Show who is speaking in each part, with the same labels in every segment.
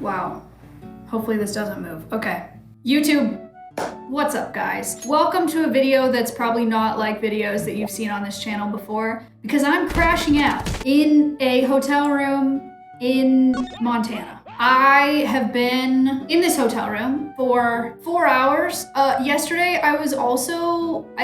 Speaker 1: Wow. Hopefully this doesn't move. Okay. YouTube, what's up guys? Welcome to a video that's probably not like videos that you've seen on this channel before because I'm crashing out in a hotel room in Montana. I have been in this hotel room for 4 hours. Yesterday I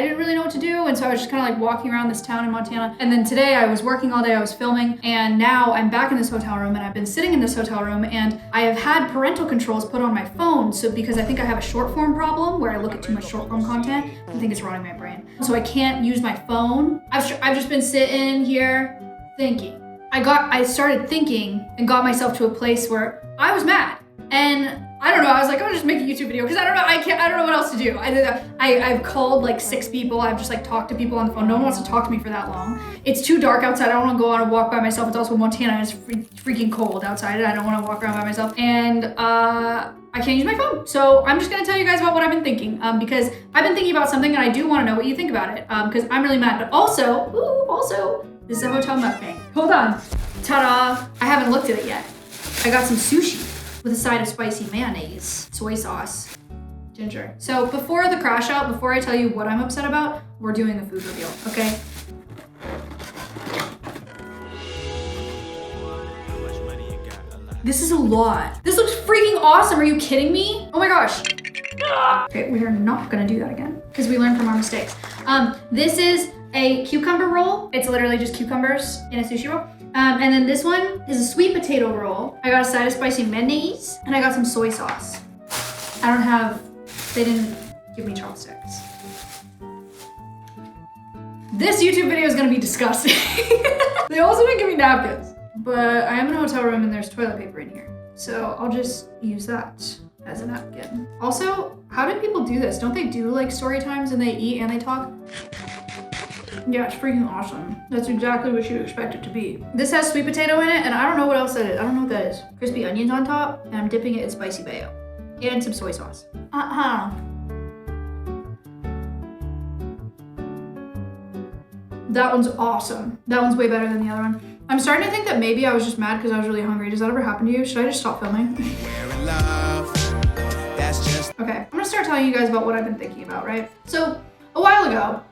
Speaker 1: didn't really know what to do, and so I was just kind of like walking around this town in Montana. And then today I was working all day, I was filming, and now I'm back in this hotel room, and I've been sitting in this hotel room, and I have had parental controls put on my phone, so because I think I have a short form problem where I look at too much short form content, I think it's rotting my brain. So I can't use my phone. I've just been sitting here thinking. I started thinking and got myself to a place where I was mad. And I don't know, I was like, I'll just make a YouTube video because I don't know what else to do. I've called like 6 people. I've just like talked to people on the phone. No one wants to talk to me for that long. It's too dark outside. I don't want to go on a walk by myself. It's also Montana. It's freaking cold outside and I don't want to walk around by myself. And I can't use my phone. So I'm just gonna tell you guys about what I've been thinking because I've been thinking about something and I do want to know what you think about it because I'm really mad. But also, this is a hotel mukbang. Hold on. Ta-da! I haven't looked at it yet. I got some sushi with a side of spicy mayonnaise, soy sauce, ginger. So before the crash out, before I tell you what I'm upset about, we're doing a food reveal, okay? This is a lot. This looks freaking awesome. Are you kidding me? Oh my gosh. Okay, we are not gonna do that again because we learned from our mistakes. This is a cucumber roll. It's literally just cucumbers in a sushi roll. And then this one is a sweet potato roll. I got a side of spicy mayonnaise and I got some soy sauce. They didn't give me chopsticks. This YouTube video is gonna be disgusting. They also didn't give me napkins, but I am in a hotel room and there's toilet paper in here. So I'll just use that as a napkin. Also, how do people do this? Don't they do like story times and they eat and they talk? Yeah, it's freaking awesome. That's exactly what you'd expect it to be. This has sweet potato in it, and I don't know what else that is. I don't know what that is. Crispy onions on top, and I'm dipping it in spicy mayo. And some soy sauce. That one's awesome. That one's way better than the other one. I'm starting to think that maybe I was just mad because I was really hungry. Does that ever happen to you? Should I just stop filming? Okay, I'm gonna start telling you guys about what I've been thinking about, right? So, a while ago,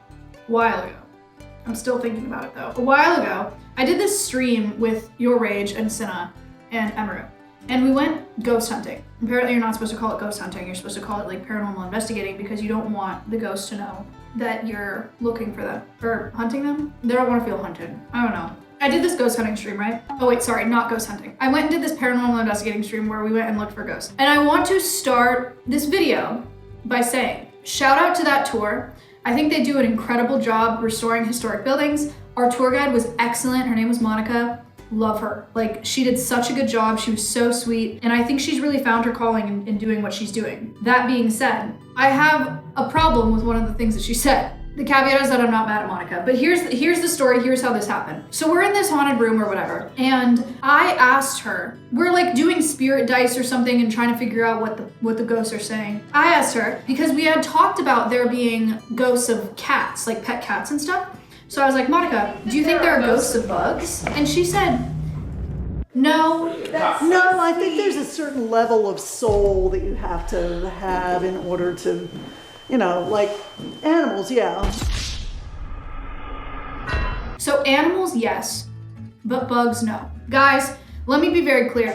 Speaker 1: I'm still thinking about it though. A while ago, I did this stream with Your Rage and Cinna and Emeru, and we went ghost hunting. Apparently you're not supposed to call it ghost hunting, you're supposed to call it like paranormal investigating because you don't want the ghosts to know that you're looking for them, or hunting them. They don't want to feel hunted. I don't know. I did this ghost hunting stream, right? Oh wait, sorry, not ghost hunting. I went and did this paranormal investigating stream where we went and looked for ghosts. And I want to start this video by saying, shout out to that tour. I think they do an incredible job restoring historic buildings. Our tour guide was excellent. Her name was Monica. Love her. Like, she did such a good job. She was so sweet. And I think she's really found her calling in doing what she's doing. That being said, I have a problem with one of the things that she said. The caveat is that I'm not mad at Monica, but here's the story, here's how this happened. So we're in this haunted room or whatever, and I asked her, we're like doing spirit dice or something and trying to figure out what the ghosts are saying. I asked her, because we had talked about there being ghosts of cats, like pet cats and stuff. So I was like, Monica, do you think there are ghosts of bugs? And she said, no.
Speaker 2: No, I think there's a certain level of soul that you have to have in order to, like animals, yeah.
Speaker 1: So animals, yes, but bugs, no. Guys, let me be very clear.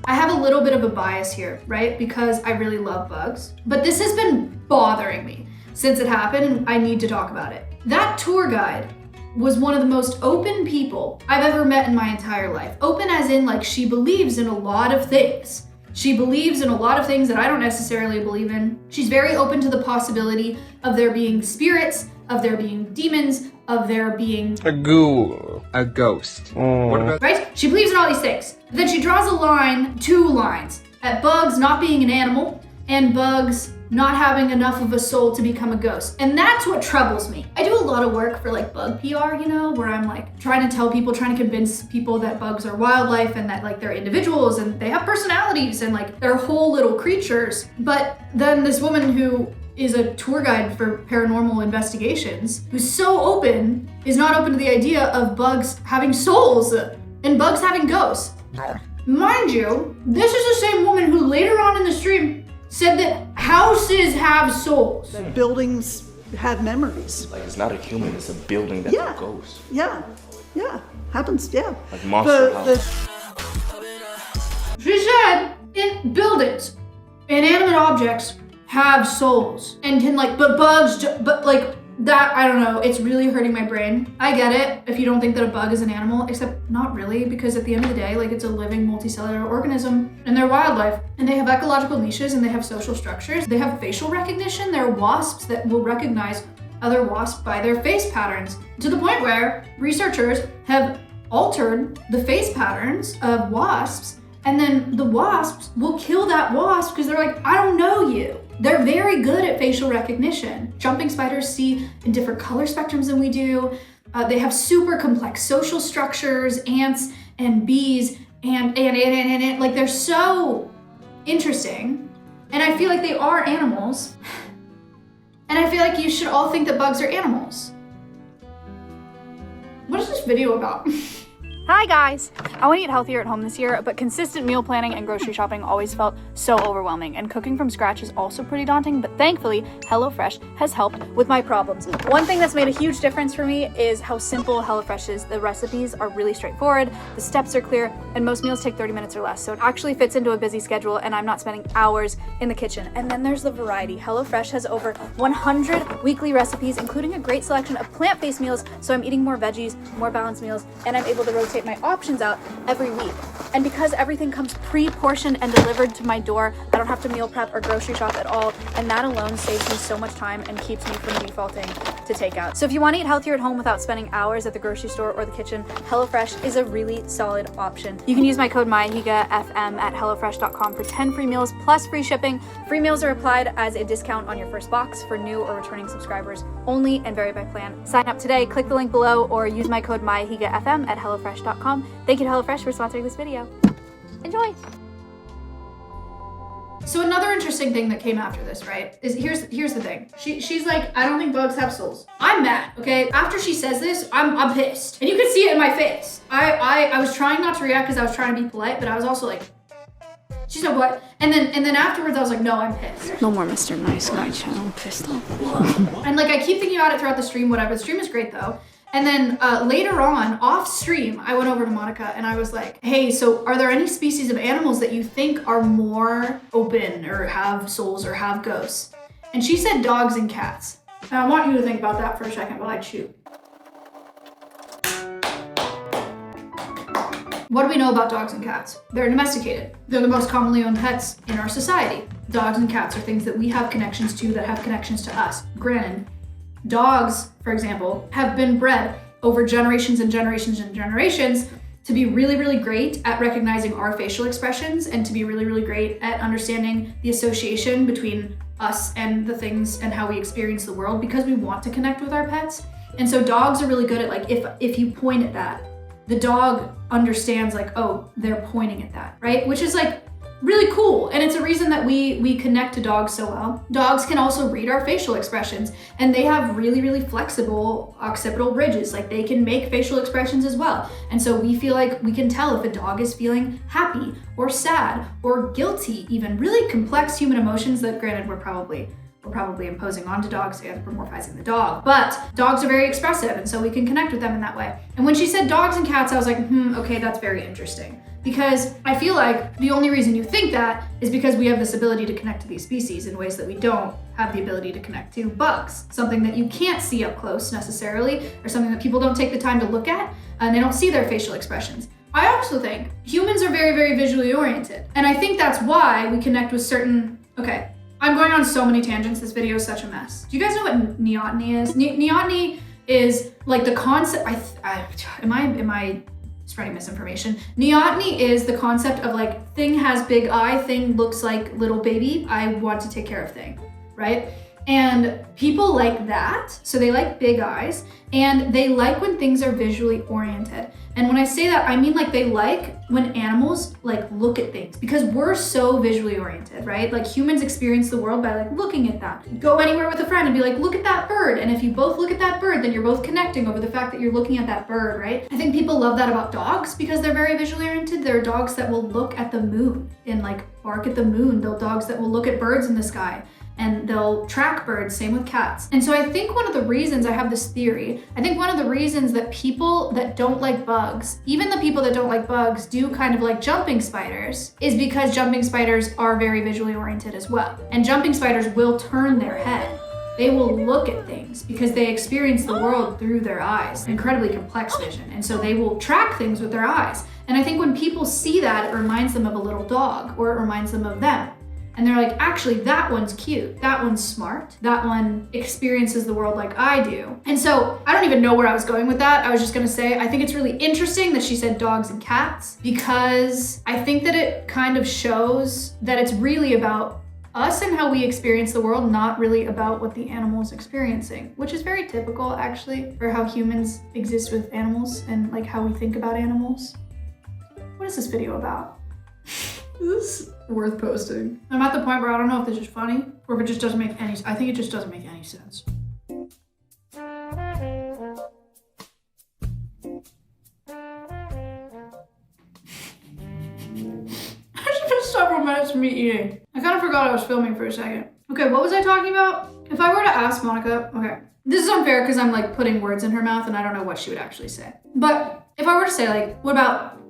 Speaker 1: I have a little bit of a bias here, right? Because I really love bugs, but this has been bothering me since it happened and I need to talk about it. That tour guide was one of the most open people I've ever met in my entire life. Open as in like she believes in a lot of things. She believes in a lot of things that I don't necessarily believe in. She's very open to the possibility of there being spirits, of there being demons, of there being
Speaker 3: a ghoul, a ghost. What about
Speaker 1: right? She believes in all these things. But then she draws a line, 2 lines, at bugs not being an animal and bugs not having enough of a soul to become a ghost. And that's what troubles me. I do a lot of work for like bug PR, where I'm like trying to tell people, trying to convince people that bugs are wildlife and that like they're individuals and they have personalities and like they're whole little creatures. But then this woman who is a tour guide for paranormal investigations, who's so open, is not open to the idea of bugs having souls and bugs having ghosts. Mind you, this is the same woman who later on in the stream said that houses have souls.
Speaker 2: That buildings have memories.
Speaker 4: Like, it's not a human, it's a building that's
Speaker 2: Yeah.
Speaker 4: a ghost.
Speaker 2: Yeah, happens, yeah.
Speaker 4: Like Monster House.
Speaker 1: She said in buildings, inanimate objects have souls and can like, but bugs, but like that, I don't know, it's really hurting my brain. I get it if you don't think that a bug is an animal, except not really, because at the end of the day, like it's a living multicellular organism and they're wildlife and they have ecological niches and they have social structures. They have facial recognition. There are wasps that will recognize other wasps by their face patterns, to the point where researchers have altered the face patterns of wasps, and then the wasps will kill that wasp because they're like, I don't know you. They're very good at facial recognition. Jumping spiders see in different color spectrums than we do. They have super complex social structures, ants and bees, and like they're so interesting. And I feel like they are animals. And I feel like you should all think that bugs are animals. What is this video about?
Speaker 5: Hi guys! I want to eat healthier at home this year, but consistent meal planning and grocery shopping always felt so overwhelming, and cooking from scratch is also pretty daunting, but thankfully, HelloFresh has helped with my problems. One thing that's made a huge difference for me is how simple HelloFresh is. The recipes are really straightforward, the steps are clear, and most meals take 30 minutes or less, so it actually fits into a busy schedule and I'm not spending hours in the kitchen. And then there's the variety. HelloFresh has over 100 weekly recipes, including a great selection of plant-based meals, so I'm eating more veggies, more balanced meals, and I'm able to rotate my options out every week. And because everything comes pre-portioned and delivered to my door, I don't have to meal prep or grocery shop at all, and that alone saves me so much time and keeps me from defaulting to takeout. So if you want to eat healthier at home without spending hours at the grocery store or the kitchen, HelloFresh is a really solid option. You can use my code MAHIGAFM at HelloFresh.com for 10 free meals plus free shipping. Free meals are applied as a discount on your first box for new or returning subscribers only and vary by plan. Sign up today, click the link below, or use my code MAHIGAFM at HelloFresh.com. Thank you to HelloFresh for sponsoring this video. Enjoy!
Speaker 1: So another interesting thing that came after this, right, is here's the thing. She's like, I don't think bugs have souls. I'm mad, okay? After she says this, I'm pissed. And you can see it in my face. I was trying not to react because I was trying to be polite, but I was also like, she said what? And then afterwards I was like, no, I'm pissed.
Speaker 5: No more Mr. Nice Guy channel, pissed off.
Speaker 1: And like I keep thinking about it throughout the stream, whatever. The stream is great though. And then later on, off stream, I went over to Monica and I was like, hey, so are there any species of animals that you think are more open or have souls or have ghosts? And she said dogs and cats. And I want you to think about that for a second while I chew. What do we know about dogs and cats? They're domesticated. They're the most commonly owned pets in our society. Dogs and cats are things that we have connections to that have connections to us. Granted, dogs, for example, have been bred over generations and generations and generations to be really, really great at recognizing our facial expressions and to be really, really great at understanding the association between us and the things and how we experience the world because we want to connect with our pets. And so dogs are really good at like, if you point at that, the dog understands like, oh, they're pointing at that, right? Which is like really cool. And it's a reason that we connect to dogs so well. Dogs can also read our facial expressions and they have really, really flexible occipital ridges. Like they can make facial expressions as well. And so we feel like we can tell if a dog is feeling happy or sad or guilty, even really complex human emotions that granted we're probably imposing onto dogs, anthropomorphizing the dog. But dogs are very expressive and so we can connect with them in that way. And when she said dogs and cats, I was like, okay, that's very interesting. Because I feel like the only reason you think that is because we have this ability to connect to these species in ways that we don't have the ability to connect to bugs. Something that you can't see up close necessarily, or something that people don't take the time to look at, and they don't see their facial expressions. I also think humans are very, very visually oriented. And I think that's why we connect with certain, okay, I'm going on so many tangents, this video is such a mess. Do you guys know what neoteny is? Neoteny is like the concept, am I spreading misinformation? Neoteny is the concept of like, thing has big eye, thing looks like little baby, I want to take care of thing, right? And people like that, so they like big eyes, and they like when things are visually oriented. And when I say that, I mean like they like when animals like look at things, because we're so visually oriented, right? Like humans experience the world by like looking at that. Go anywhere with a friend and be like, look at that bird. And if you both look at that bird, then you're both connecting over the fact that you're looking at that bird, right? I think people love that about dogs because they're very visually oriented. There are dogs that will look at the moon and like bark at the moon. There are dogs that will look at birds in the sky and they'll track birds, same with cats. And so I think one of the reasons, I have this theory, I think one of the reasons that people that don't like bugs, even the people that don't like bugs do kind of like jumping spiders, is because jumping spiders are very visually oriented as well. And jumping spiders will turn their head. They will look at things because they experience the world through their eyes, incredibly complex vision. And so they will track things with their eyes. And I think when people see that, it reminds them of a little dog, or it reminds them of them. And they're like, actually, that one's cute. That one's smart. That one experiences the world like I do. And so I don't even know where I was going with that. I was just gonna say, I think it's really interesting that she said dogs and cats, because I think that it kind of shows that it's really about us and how we experience the world, not really about what the animal's experiencing, which is very typical actually for how humans exist with animals and like how we think about animals. What is this video about? This is worth posting. I'm at the point where I don't know if this is funny or if it just doesn't make any, I think it just doesn't make any sense. It's been several minutes of me eating. I kind of forgot I was filming for a second. Okay, what was I talking about? If I were to ask Monica, okay, this is unfair because I'm like putting words in her mouth and I don't know what she would actually say. But if I were to say like, what about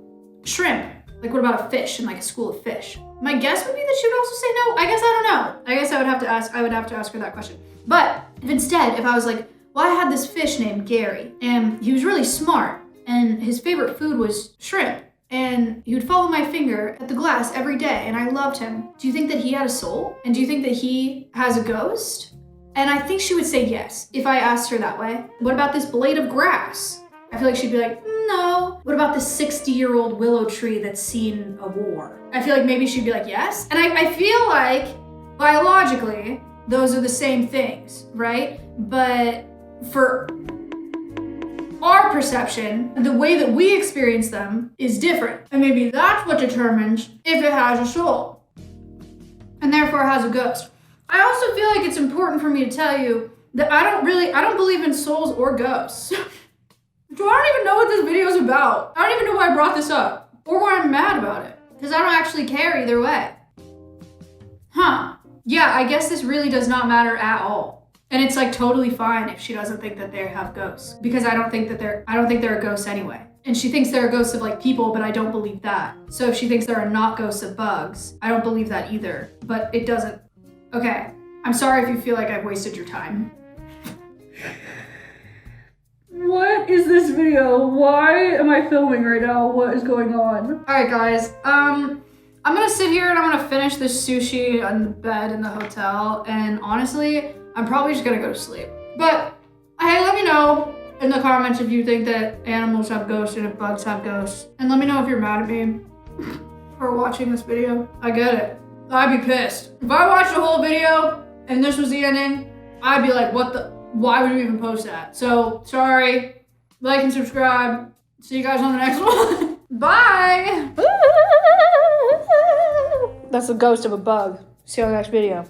Speaker 1: shrimp? Like what about a fish and like a school of fish? My guess would be that she would also say no. I guess I don't know. I guess I would have to ask her that question. But if instead, if I was like, well, I had this fish named Gary and he was really smart and his favorite food was shrimp and he would follow my finger at the glass every day and I loved him. Do you think that he had a soul? And do you think that he has a ghost? And I think she would say yes if I asked her that way. What about this blade of grass? I feel like she'd be like, no. What about this 60-year-old willow tree that's seen a war? I feel like maybe she'd be like, yes. And I feel like biologically, those are the same things, right? But for our perception, the way that we experience them is different. And maybe that's what determines if it has a soul and therefore has a ghost. I also feel like it's important for me to tell you that I don't believe in souls or ghosts. So I don't even know what this video is about. I don't even know why I brought this up or why I'm mad about it, because I don't actually care either way. Huh. Yeah, I guess this really does not matter at all. And it's like totally fine if she doesn't think that they have ghosts, because I don't think they're a ghost anyway. And she thinks they're ghosts of like people, but I don't believe that. So if she thinks there are not ghosts of bugs, I don't believe that either, but it doesn't. Okay, I'm sorry if you feel like I've wasted your time. What is this video? Why am I filming right now? What is going on? All right, guys. I'm gonna sit here and I'm gonna finish this sushi on the bed in the hotel. And honestly, I'm probably just gonna go to sleep. But hey, let me know in the comments if you think that animals have ghosts and if bugs have ghosts. And let me know if you're mad at me for watching this video. I get it. I'd be pissed. If I watched the whole video and this was the ending, I'd be like, what the? Why would you even post that? So, sorry. Like and subscribe. See you guys on the next one. Bye! That's the ghost of a bug. See you on the next video.